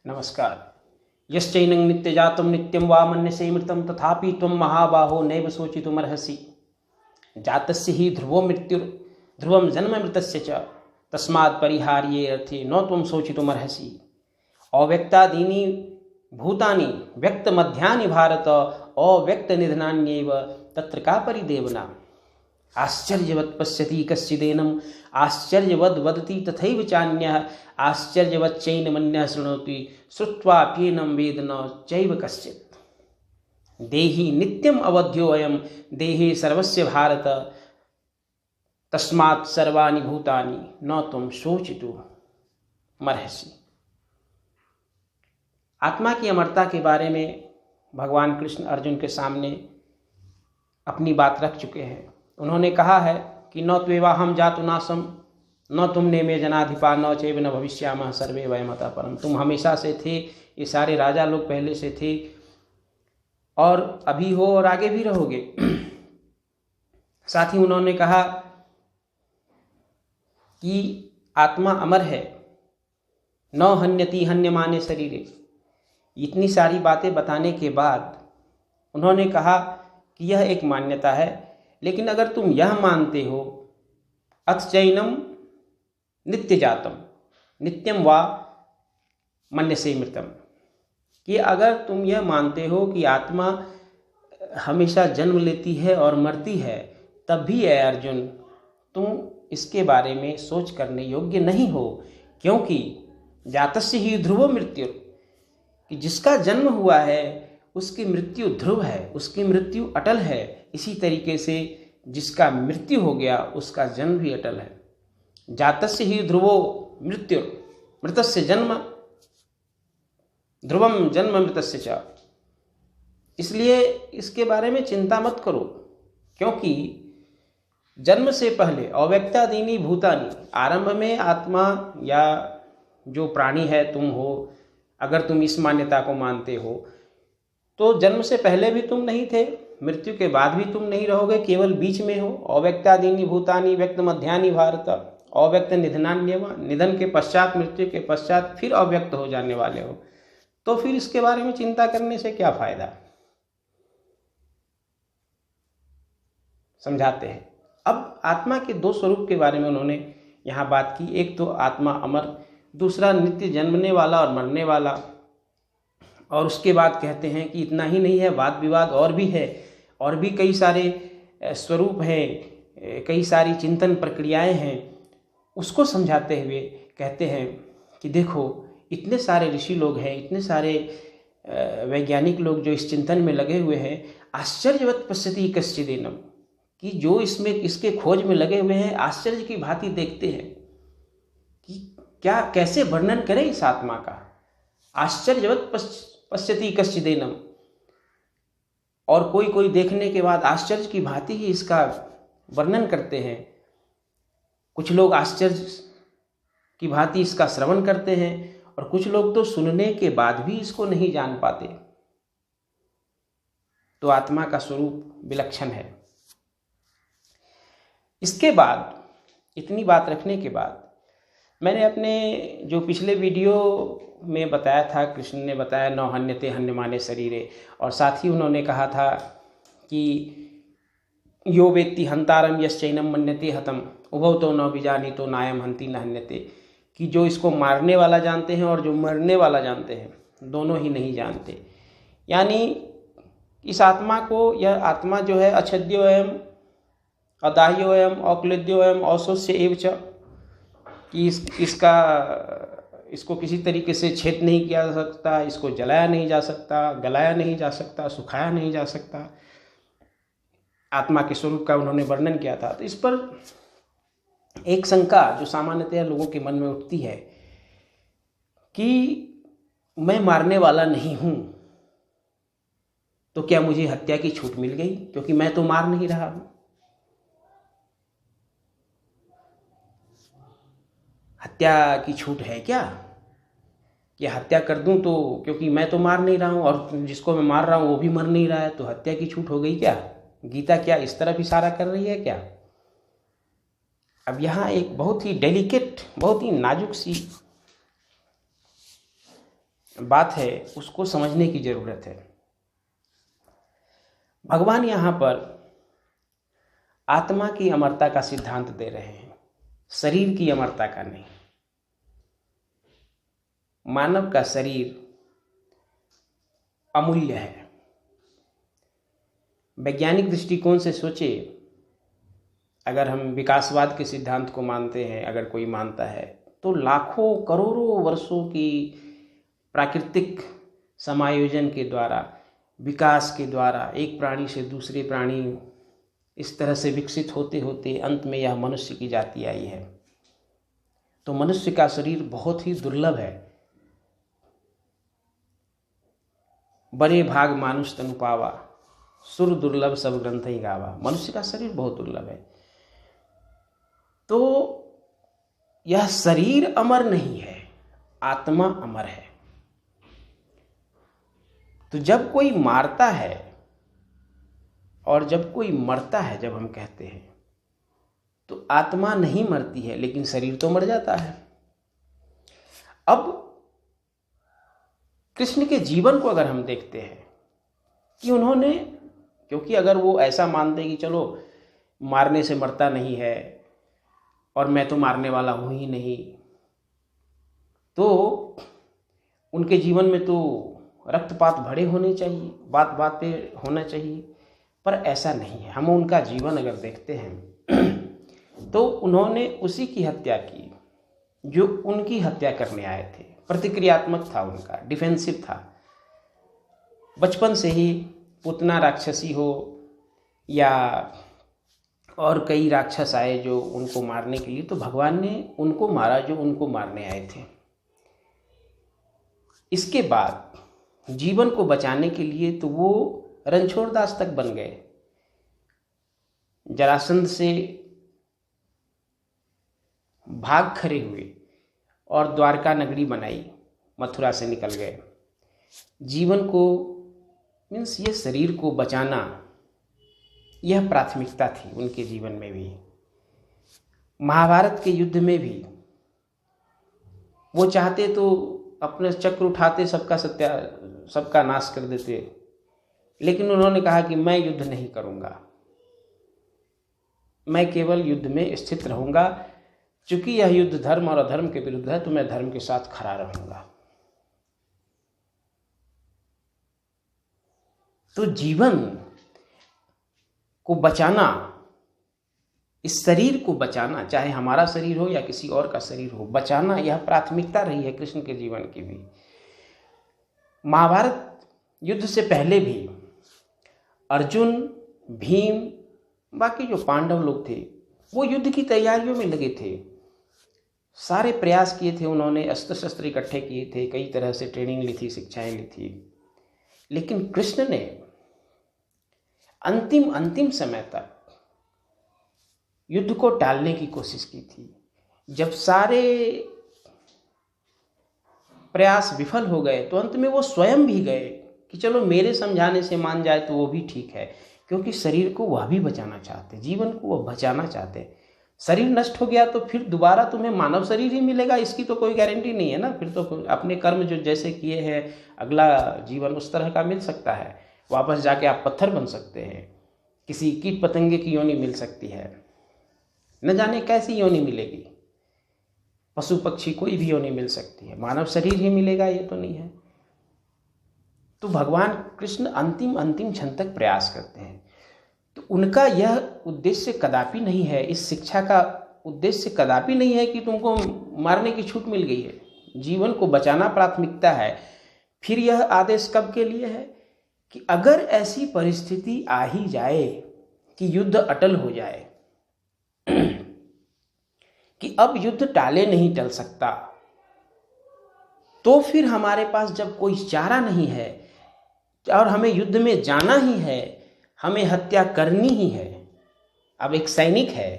नमस्कार। यश्चैनं नित्यजातं नित्यं वा मन्यसे मृतं तथापि त्वं महाबाहो नैव शोचितुमर्हसि। जातस्य हि ध्रुवो मृत्युर्ध्रुवं जन्ममृतस्य च तस्मात् परिहार्ये अर्थे न त्वं शोचितुमर्हसि। अव्यक्तादीनि भूतानि व्यक्तमध्यानि भारत अव्यक्तनिधनान्येव तत्र का परिदेवना। आश्चर्यवत् पश्यति कश्चिदेनम् आश्चर्यवद् वदति तथैव चान्यः आश्चर्यवच्चैनमन्यः शृणोति श्रुत्वाप्येनं वेद न चैव कश्चित्। देहि नित्यम् अवध्योऽयं देहे सर्वस्य भारत तस्मात् सर्वाणि भूतानि न त्वं शोचितुमर्हसि। आत्मा की अमरता के बारे में भगवान कृष्ण अर्जुन के सामने अपनी बात रख चुके हैं। उन्होंने कहा है कि न त्वेवाहं जातु नासम न तुमने में जनाधिपा न चैव न भविष्यामः सर्वे वयमतः परम। तुम हमेशा से थे, ये सारे राजा लोग पहले से थे और अभी हो और आगे भी रहोगे। साथ ही उन्होंने कहा कि आत्मा अमर है, न हन्यति हन्यमाने शरीरे। इतनी सारी बातें बताने के बाद उन्होंने कहा कि यह एक मान्यता है, लेकिन अगर तुम यह मानते हो अथ चैनम नित्य जातम नित्यम वा मन्यसे मृतम, कि अगर तुम यह मानते हो कि आत्मा हमेशा जन्म लेती है और मरती है, तब भी है अर्जुन तुम इसके बारे में सोच करने योग्य नहीं हो, क्योंकि जातस्य ही ध्रुवो मृत्यु, कि जिसका जन्म हुआ है उसकी मृत्यु ध्रुव है, उसकी मृत्यु अटल है। इसी तरीके से जिसका मृत्यु हो गया उसका जन्म भी अटल है। जातस्य ही ध्रुवो मृत्यु मृतस्य जन्म ध्रुवम जन्म मृतस्य च। इसलिए इसके बारे में चिंता मत करो, क्योंकि जन्म से पहले अव्यक्तादीनि भूतानि, आरंभ में आत्मा या जो प्राणी है तुम हो, अगर तुम इस मान्यता को मानते हो तो जन्म से पहले भी तुम नहीं थे, मृत्यु के बाद भी तुम नहीं रहोगे, केवल बीच में हो। अव्यक्तादीनि भूतानि व्यक्त मध्यानि भारत अव्यक्त निधनान्येव, निधन के पश्चात मृत्यु के पश्चात फिर अव्यक्त हो जाने वाले हो, तो फिर इसके बारे में चिंता करने से क्या फायदा। समझाते हैं। अब आत्मा के दो स्वरूप के बारे में उन्होंने यहाँ बात की। एक तो आत्मा अमर, दूसरा नित्य जन्मने वाला और मरने वाला। और उसके बाद कहते हैं कि इतना ही नहीं है, वाद विवाद और भी है, और भी कई सारे स्वरूप हैं, कई सारी चिंतन प्रक्रियाएं हैं। उसको समझाते हुए कहते हैं कि देखो इतने सारे ऋषि लोग हैं, इतने सारे वैज्ञानिक लोग जो इस चिंतन में लगे हुए हैं, आश्चर्यवत् पश्यति कश्चिदेनम, कि जो इसमें इसके खोज में लगे हुए हैं आश्चर्य की भांति देखते हैं कि क्या कैसे वर्णन करें इस आत्मा का। आश्चर्यवत् पश्यति कश्चिदेनम, और कोई कोई देखने के बाद आश्चर्य की भांति ही इसका वर्णन करते हैं। कुछ लोग आश्चर्य की भांति इसका श्रवण करते हैं और कुछ लोग तो सुनने के बाद भी इसको नहीं जान पाते। तो आत्मा का स्वरूप विलक्षण है। इसके बाद इतनी बात रखने के बाद मैंने अपने जो पिछले वीडियो में बताया था, कृष्ण ने बताया न हन्यते हन्यमाने शरीरे, और साथ ही उन्होंने कहा था कि यो वेत्ति हंतारम यश्चैनम मन्यते हतम उभौ तो न बीजानीतो नायम हंति न हन्यते, कि जो इसको मारने वाला जानते हैं और जो मरने वाला जानते हैं, दोनों ही नहीं जानते। यानी इस आत्मा को, यह आत्मा जो है अछद्यो एवं अदाह्यो एवं अक्लेद्यो एवं अशोष्य एव च, कि इसको किसी तरीके से छेद नहीं किया जा सकता, इसको जलाया नहीं जा सकता, गलाया नहीं जा सकता, सुखाया नहीं जा सकता। आत्मा के स्वरूप का उन्होंने वर्णन किया था। तो इस पर एक शंका जो सामान्यतः लोगों के मन में उठती है कि मैं मारने वाला नहीं हूं, तो क्या मुझे हत्या की छूट मिल गई, क्योंकि मैं तो मार नहीं रहा हूं। हत्या की छूट है क्या, कि हत्या कर दूं तो, क्योंकि मैं तो मार नहीं रहा हूं और जिसको मैं मार रहा हूं वो भी मर नहीं रहा है, तो हत्या की छूट हो गई क्या। गीता क्या इस तरफ इशारा कर रही है क्या। अब यहाँ एक बहुत ही डेलिकेट, बहुत ही नाजुक सी बात है उसको समझने की जरूरत है। भगवान यहाँ पर आत्मा की अमरता का सिद्धांत दे रहे हैं, शरीर की अमरता का नहीं। मानव का शरीर अमूल्य है। वैज्ञानिक दृष्टिकोण से सोचे, अगर हम विकासवाद के सिद्धांत को मानते हैं, अगर कोई मानता है, तो लाखों करोड़ों वर्षों की प्राकृतिक समायोजन के द्वारा, विकास के द्वारा एक प्राणी से दूसरे प्राणी इस तरह से विकसित होते होते अंत में यह मनुष्य की जाति आई है। तो मनुष्य का शरीर बहुत ही दुर्लभ है। बड़े भाग मानुष तनु पावा, सुर दुर्लभ सब ग्रंथ ही गावा। मनुष्य का शरीर बहुत दुर्लभ है। तो यह शरीर अमर नहीं है, आत्मा अमर है। तो जब कोई मारता है और जब कोई मरता है, जब हम कहते हैं, तो आत्मा नहीं मरती है, लेकिन शरीर तो मर जाता है। अब कृष्ण के जीवन को अगर हम देखते हैं कि उन्होंने, क्योंकि अगर वो ऐसा मानते कि चलो मारने से मरता नहीं है और मैं तो मारने वाला हूँ ही नहीं, तो उनके जीवन में तो रक्तपात भरे होने चाहिए, बात बात पे होना चाहिए। पर ऐसा नहीं है। हम उनका जीवन अगर देखते हैं तो उन्होंने उसी की हत्या की जो उनकी हत्या करने आए थे। प्रतिक्रियात्मक था उनका, डिफेंसिव था। बचपन से ही पुतना राक्षसी हो या और कई राक्षस आए जो उनको मारने के लिए, तो भगवान ने उनको मारा जो उनको मारने आए थे। इसके बाद जीवन को बचाने के लिए तो वो रणछोड़दास तक बन गए। जरासंध से भाग खड़े हुए और द्वारका नगरी बनाई, मथुरा से निकल गए। जीवन को मीन्स ये शरीर को बचाना, यह प्राथमिकता थी उनके जीवन में भी। महाभारत के युद्ध में भी वो चाहते तो अपने चक्र उठाते, सबका नाश कर देते, लेकिन उन्होंने कहा कि मैं युद्ध नहीं करूंगा, मैं केवल युद्ध में स्थित रहूंगा। चूंकि यह युद्ध धर्म और अधर्म के विरुद्ध है, तो मैं धर्म के साथ खड़ा रहूंगा। तो जीवन को बचाना, इस शरीर को बचाना, चाहे हमारा शरीर हो या किसी और का शरीर हो, बचाना यह प्राथमिकता रही है कृष्ण के जीवन की भी। महाभारत युद्ध से पहले भी अर्जुन, भीम, बाकी जो पांडव लोग थे, वो युद्ध की तैयारियों में लगे थे। सारे प्रयास किए थे उन्होंने, अस्त्र शस्त्र इकट्ठे किए थे, कई तरह से ट्रेनिंग ली थी, शिक्षाएं ली थी। लेकिन कृष्ण ने अंतिम समय तक युद्ध को टालने की कोशिश की थी। जब सारे प्रयास विफल हो गए तो अंत में वो स्वयं भी गए कि चलो मेरे समझाने से मान जाए तो वो भी ठीक है, क्योंकि शरीर को वह भी बचाना चाहते, जीवन को वह बचाना चाहते। शरीर नष्ट हो गया तो फिर दोबारा तुम्हें मानव शरीर ही मिलेगा, इसकी तो कोई गारंटी नहीं है ना। फिर तो अपने कर्म जो जैसे किए हैं, अगला जीवन उस तरह का मिल सकता है। वापस जाके आप पत्थर बन सकते हैं, किसी कीट पतंगे की योनि मिल सकती है, न जाने कैसी योनि मिलेगी, पशु पक्षी कोई भी योनि मिल सकती है, मानव शरीर ही मिलेगा ये तो नहीं है। तो भगवान कृष्ण अंतिम क्षण तक प्रयास करते हैं। तो उनका यह उद्देश्य कदापि नहीं है, इस शिक्षा का उद्देश्य कदापि नहीं है कि तुमको मारने की छूट मिल गई है। जीवन को बचाना प्राथमिकता है। फिर यह आदेश कब के लिए है कि अगर ऐसी परिस्थिति आ ही जाए कि युद्ध अटल हो जाए, कि अब युद्ध टाले नहीं टल सकता, तो फिर हमारे पास जब कोई चारा नहीं है और हमें युद्ध में जाना ही है, हमें हत्या करनी ही है। अब एक सैनिक है,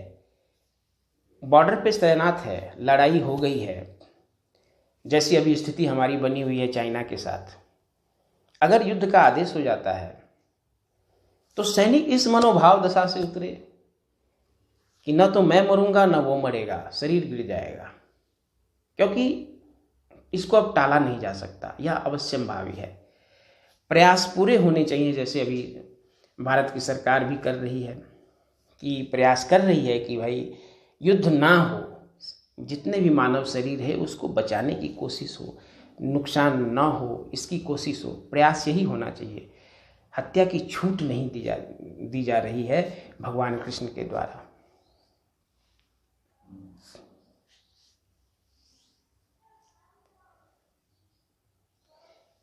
बॉर्डर पे तैनात है, लड़ाई हो गई है, जैसी अभी स्थिति हमारी बनी हुई है चाइना के साथ। अगर युद्ध का आदेश हो जाता है तो सैनिक इस मनोभाव दशा से उतरे कि न तो मैं मरूंगा न वो मरेगा, शरीर गिर जाएगा। क्योंकि इसको अब टाला नहीं जा सकता, यह अवश्यंभावी है। प्रयास पूरे होने चाहिए, जैसे अभी भारत की सरकार भी कर रही है कि प्रयास कर रही है कि भाई युद्ध ना हो, जितने भी मानव शरीर है उसको बचाने की कोशिश हो, नुकसान ना हो इसकी कोशिश हो, प्रयास यही होना चाहिए। हत्या की छूट नहीं दी जा रही है भगवान कृष्ण के द्वारा।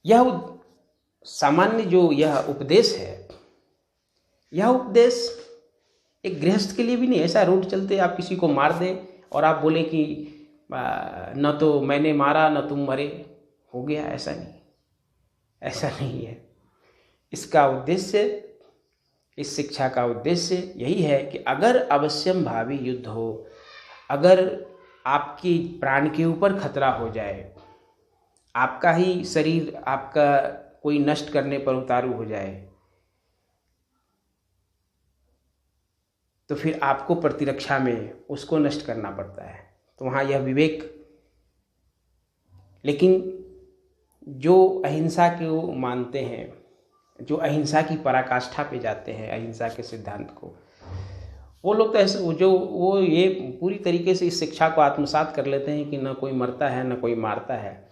यह सामान्य जो यह उपदेश है, यह उपदेश एक गृहस्थ के लिए भी नहीं। ऐसा रोड चलते आप किसी को मार दें और आप बोले कि न तो मैंने मारा न तुम मरे, हो गया, ऐसा नहीं, ऐसा नहीं है। इसका उद्देश्य, इस शिक्षा का उद्देश्य यही है कि अगर अवश्यंभावी युद्ध हो, अगर आपकी प्राण के ऊपर खतरा हो जाए, आपका ही शरीर आपका कोई नष्ट करने पर उतारू हो जाए, तो फिर आपको प्रतिरक्षा में उसको नष्ट करना पड़ता है। तो वहाँ यह विवेक, लेकिन जो अहिंसा को मानते हैं, जो अहिंसा की पराकाष्ठा पे जाते हैं, अहिंसा के सिद्धांत को, वो लोग तो ऐसे वो ये पूरी तरीके से इस शिक्षा को आत्मसात कर लेते हैं कि ना कोई मरता है ना कोई मारता है।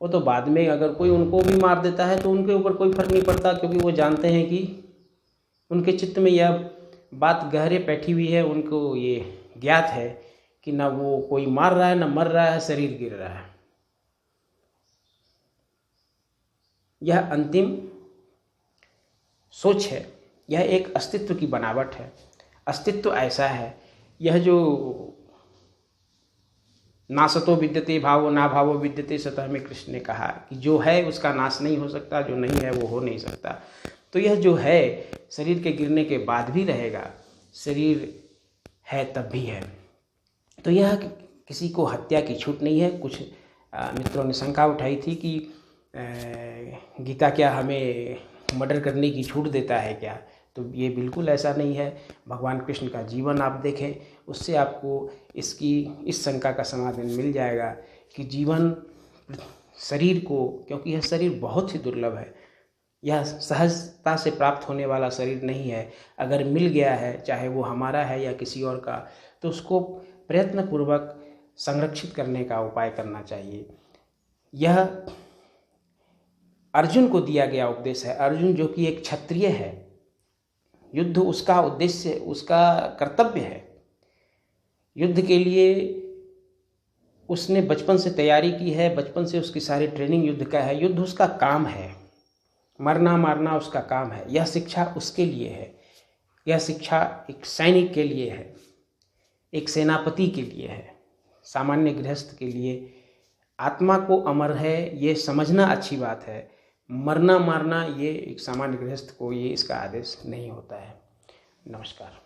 वो तो बाद में अगर कोई उनको भी मार देता है तो उनके ऊपर कोई फर्क नहीं पड़ता, क्योंकि वो जानते हैं कि उनके चित्त में यह बात गहरे बैठी हुई है, उनको ये ज्ञात है कि ना वो कोई मार रहा है ना मर रहा है, शरीर गिर रहा है। यह अंतिम सोच है, यह एक अस्तित्व की बनावट है। अस्तित्व ऐसा है, यह जो नासतो विद्यते भावो ना भावो विद्यते सतः में कृष्ण ने कहा कि जो है उसका नाश नहीं हो सकता, जो नहीं है वो हो नहीं सकता। तो यह जो है शरीर के गिरने के बाद भी रहेगा, शरीर है तब भी है। तो यह किसी को हत्या की छूट नहीं है। कुछ मित्रों ने शंका उठाई थी कि गीता क्या हमें मर्डर करने की छूट देता है क्या? तो ये बिल्कुल ऐसा नहीं है। भगवान कृष्ण का जीवन आप देखें, उससे आपको इस शंका का समाधान मिल जाएगा कि जीवन शरीर को, क्योंकि यह शरीर बहुत ही दुर्लभ है, यह सहजता से प्राप्त होने वाला शरीर नहीं है। अगर मिल गया है, चाहे वो हमारा है या किसी और का, तो उसको प्रयत्नपूर्वक संरक्षित करने का उपाय करना चाहिए। यह अर्जुन को दिया गया उपदेश है। अर्जुन जो कि एक क्षत्रिय है, युद्ध उसका उद्देश्य, उसका कर्तव्य है। युद्ध के लिए उसने बचपन से तैयारी की है, बचपन से उसकी सारी ट्रेनिंग युद्ध का है। युद्ध उसका काम है, मरना मारना उसका काम है। यह शिक्षा उसके लिए है, यह शिक्षा एक सैनिक के लिए है, एक सेनापति के लिए है। सामान्य गृहस्थ के लिए आत्मा को अमर है ये समझना अच्छी बात है, मरना मारना ये एक सामान्य गृहस्थ को ये इसका आदेश नहीं होता है। नमस्कार।